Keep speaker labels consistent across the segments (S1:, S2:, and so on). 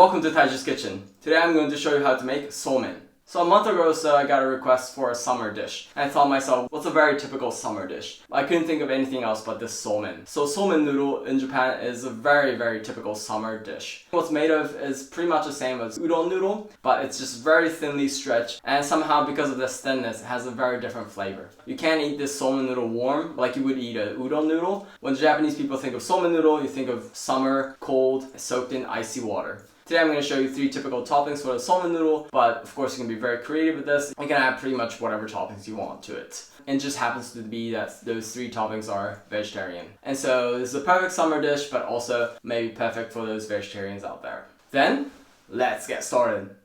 S1: Welcome to Taiji's Kitchen. Today I'm going to show you how to make somen. So a month ago or so I got a request for a summer dish. And I thought to myself, what's a very typical summer dish? I couldn't think of anything else but this somen. So somen noodle in Japan is a very typical summer dish. What's made of is pretty much the same as udon noodle, but it's just very thinly stretched, and somehow because of this thinness it has a very different flavor. You can't eat this somen noodle warm like you would eat a udon noodle. When Japanese people think of somen noodle, you think of summer, cold, soaked in icy water. Today I'm going to show you 3 typical toppings for the somen noodle, but of course you can be very creative with this. You can add pretty much whatever toppings you want to it. And it just happens to be that those 3 toppings are vegetarian. And so this is a perfect summer dish, but also maybe perfect for those vegetarians out there. Then, let's get started.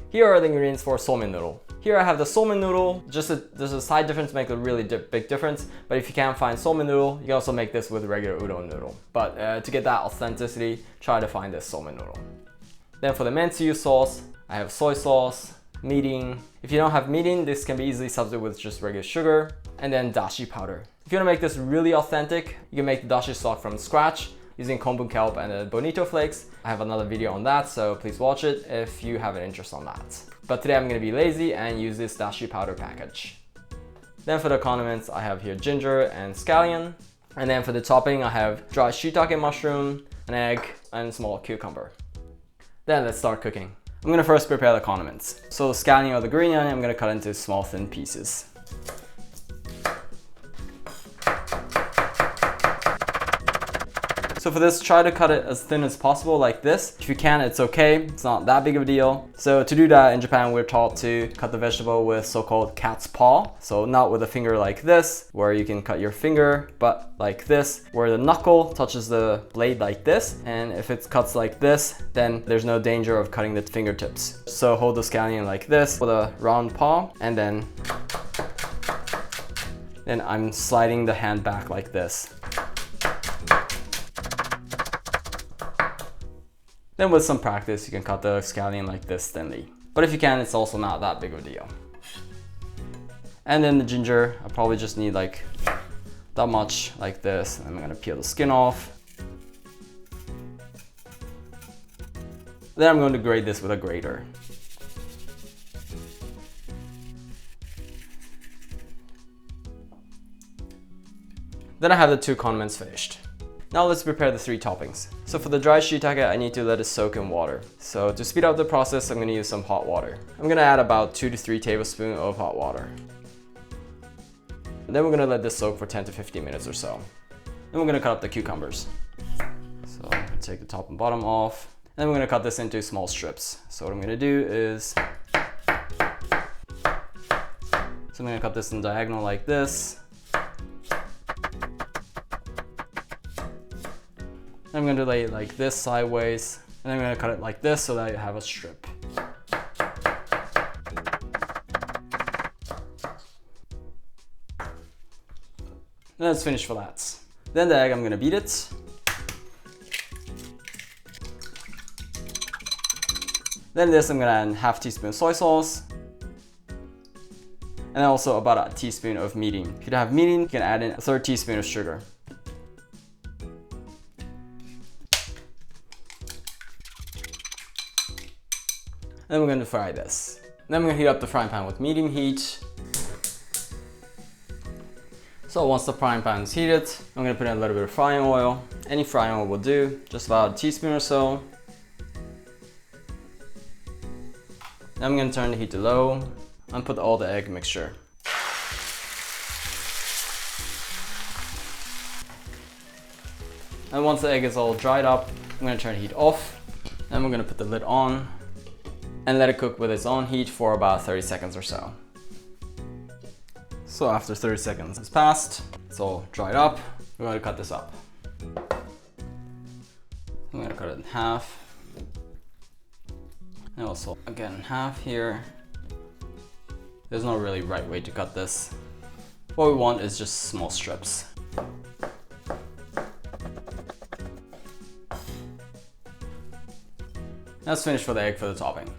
S1: Here are the ingredients for somen noodle. Here I have the somen noodle. There's a slight difference to make a really big difference, but if you can't find somen noodle, you can also make this with regular udon noodle. But to get that authenticity, try to find this somen noodle. Then for the Mentsuyu sauce, I have soy sauce, mirin. If you don't have mirin, this can be easily substituted with just regular sugar, and then dashi powder. If you want to make this really authentic, you can make the dashi stock from scratch using kombu kelp and bonito flakes. I have another video on that, so please watch it if you have an interest on that. But today I'm going to be lazy and use this dashi powder package. Then for the condiments, I have here ginger and scallion. And then for the topping, I have dry shiitake mushroom, an egg, and a small cucumber. Then let's start cooking. I'm going to first prepare the condiments. So the scallion or the green onion, I'm going to cut into small thin pieces. So for this, try to cut it as thin as possible like this. If you can, it's okay. It's not that big of a deal. So to do that in Japan, we're taught to cut the vegetable with so-called cat's paw. So not with a finger like this, where you can cut your finger, but like this, where the knuckle touches the blade like this. And if it cuts like this, then there's no danger of cutting the fingertips. So hold the scallion like this with a round paw, and then I'm sliding the hand back like this. Then with some practice, you can cut the scallion like this thinly. But if you can, it's also not that big of a deal. And then the ginger, I probably just need like that much like this. And I'm gonna peel the skin off. Then I'm going to grate this with a grater. Then I have the 2 condiments finished. Now let's prepare the 3 toppings. So for the dry shiitake, I need to let it soak in water. So to speed up the process, I'm going to use some hot water. I'm going to add about 2 to 3 tablespoons of hot water. And then we're going to let this soak for 10 to 15 minutes or so. Then we're going to cut up the cucumbers. So I'm going to take the top and bottom off. And then we're going to cut this into small strips. So what I'm going to do is, I'm going to cut this in diagonal like this. I'm going to lay it like this sideways, and I'm going to cut it like this so that I have a strip. Then it's finished for that. Then the egg, I'm going to beat it. Then this, I'm going to add half teaspoon soy sauce. And also about a teaspoon of mirin. If you don't have mirin, you can add in a 1/3 teaspoon of sugar. Then we're going to fry this. Then we're going to heat up the frying pan with medium heat. So once the frying pan is heated, I'm going to put in a little bit of frying oil. Any frying oil will do, just about a teaspoon or so. Then I'm going to turn the heat to low and put all the egg mixture. And once the egg is all dried up, I'm going to turn the heat off. Then we're going to put the lid on and let it cook with its own heat for about 30 seconds or so. So after 30 seconds has passed, it's all dried up, we're going to cut this up. I'm going to cut it in half. And also again half here. There's no really right way to cut this. What we want is just small strips. That's finished for the egg for the topping.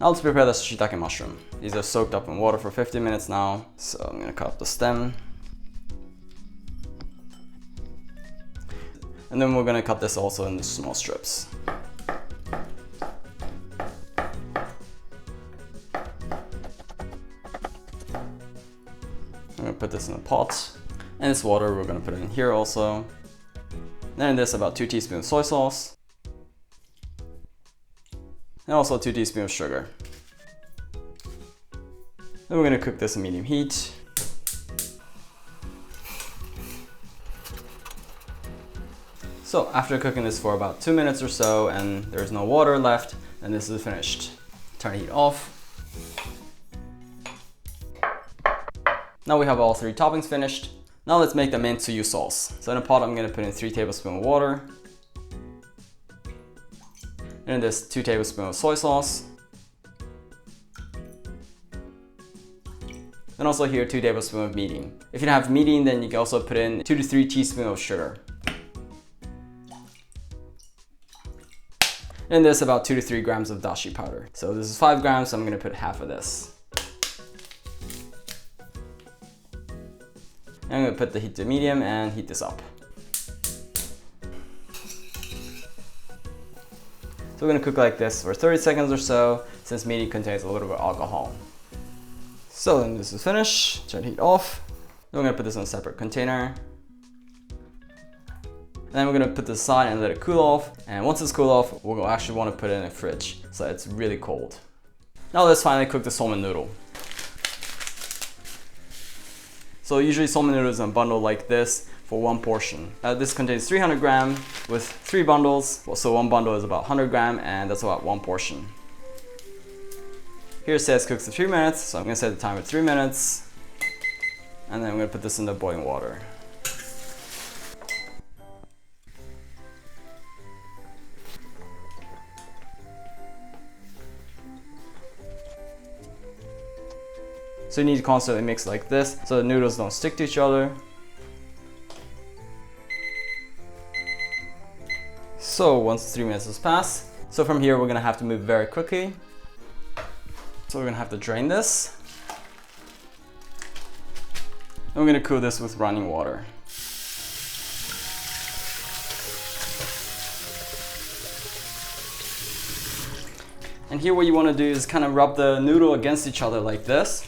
S1: Now let's prepare the shiitake mushroom. These are soaked up in water for 15 minutes now. So I'm gonna cut up the stem. And then we're gonna cut this also into small strips. I'm gonna put this in a pot. And this water we're gonna put it in here also. Then in this about 2 teaspoons soy sauce. And also 2 teaspoons of sugar. Then we're gonna cook this in medium heat. So after cooking this for about 2 minutes or so and there's no water left, then this is finished. Turn the heat off. Now we have all 3 toppings finished. Now let's make the Mentsuyu sauce. So in a pot I'm gonna put in 3 tablespoons of water. And in this 2 tablespoons of soy sauce. Then also here 2 tablespoons of mirin. If you don't have mirin, then you can also put in 2 to 3 teaspoons of sugar. And this about 2 to 3 grams of dashi powder. So this is 5 grams, so I'm gonna put half of this. And I'm gonna put the heat to medium and heat this up. So we're gonna cook like this for 30 seconds or so, since mirin contains a little bit of alcohol. So then this is finished, turn the heat off. Then we're gonna put this in a separate container. And then we're gonna put this aside and let it cool off. And once it's cooled off, we'll actually wanna put it in a fridge, so it's really cold. Now let's finally cook the somen noodle. So usually somen noodle is in a bundle like this for 1 portion. This contains 300 grams with 3 bundles. So 1 bundle is about 100 grams and that's about 1 portion. Here it says cooks for 3 minutes, so I'm gonna set the timer at 3 minutes. And then I'm gonna put this in the boiling water. So you need to constantly mix like this so the noodles don't stick to each other. So once 3 minutes has passed, so from here we're gonna have to move very quickly. So we're gonna have to drain this. And we're gonna cool this with running water. And here what you wanna do is kind of rub the noodle against each other like this.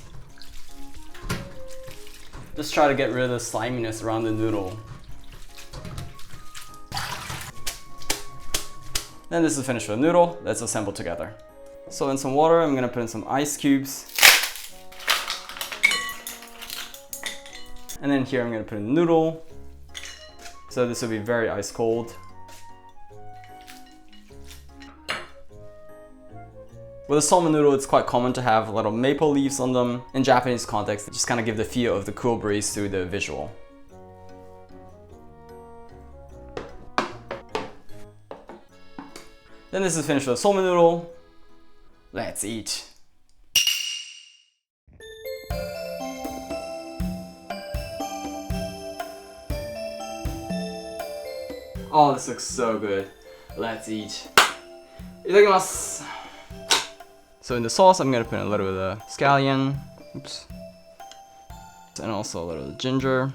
S1: Just try to get rid of the sliminess around the noodle. Then this is finished with the noodle. Let's assemble together. So in some water, I'm gonna put in some ice cubes. And then here I'm gonna put in the noodle. So this will be very ice cold. With a somen noodle, it's quite common to have little maple leaves on them. In Japanese context, they just kind of give the feel of the cool breeze through the visual. Then this is finished with a somen noodle. Let's eat. Oh, this looks so good. Let's eat. Itadakimasu. So in the sauce, I'm gonna put in a little bit of the scallion. Oops. And also a little of the ginger.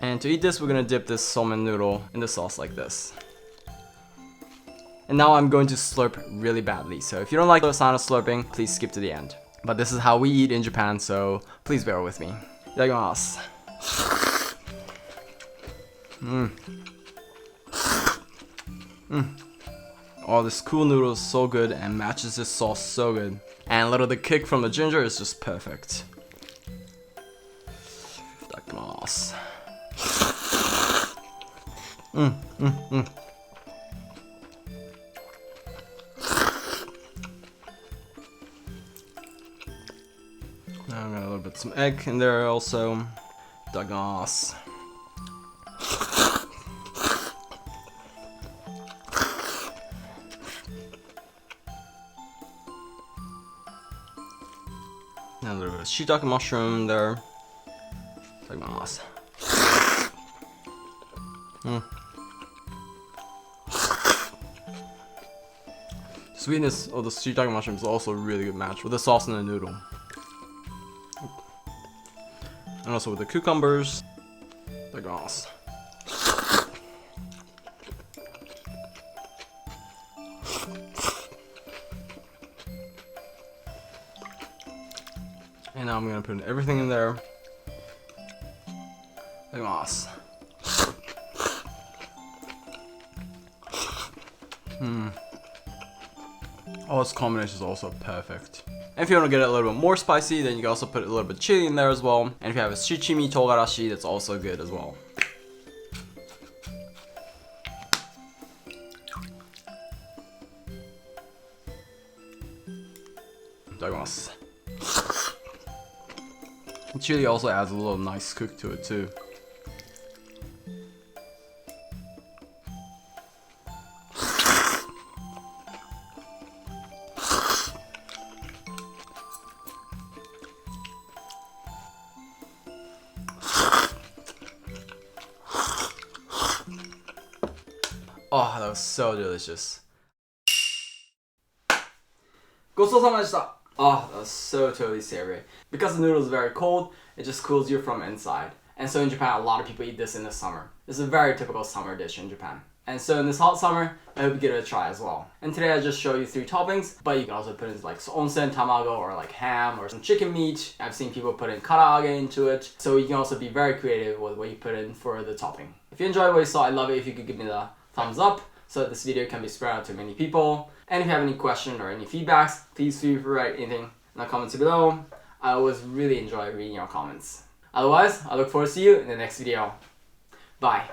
S1: And to eat this, we're gonna dip this somen noodle in the sauce like this. And now I'm going to slurp really badly. So if you don't like the sound of slurping, please skip to the end. But this is how we eat in Japan, so please bear with me. Itadakimasu. Oh, this cool noodle is so good and matches this sauce so good. And a little the kick from the ginger is just perfect. Itadakimasu. Now I'm gonna a little bit some egg in there also. Itadakimasu. And a little bit of shiitake mushroom there. Itadakimasu. Just sweetness of the shiitake mushroom is also a really good match with the sauce and the noodle. And also with the cucumbers. They're gross. And now I'm gonna put everything in there. They're gross. Oh, this combination is also perfect. And if you want to get it a little bit more spicy, then you can also put a little bit of chili in there as well. And if you have a shichimi togarashi, that's also good as well. Itadakimasu. Chili also adds a little nice cook to it too. Oh, that was so delicious. ごちそうさまでした. Oh, that was so totally savory. Because the noodle is very cold, it just cools you from inside. And so in Japan, a lot of people eat this in the summer. This is a very typical summer dish in Japan. And so in this hot summer, I hope you give it a try as well. And today I just show you 3 toppings, but you can also put in like onsen tamago or like ham or some chicken meat. I've seen people put in karaage into it. So you can also be very creative with what you put in for the topping. If you enjoyed what you saw, I'd love it if you could give me the thumbs up so that this video can be spread out to many people. And if you have any questions or any feedbacks, please feel free to write anything in the comments below. I always really enjoy reading your comments. Otherwise, I look forward to see you in the next video. Bye.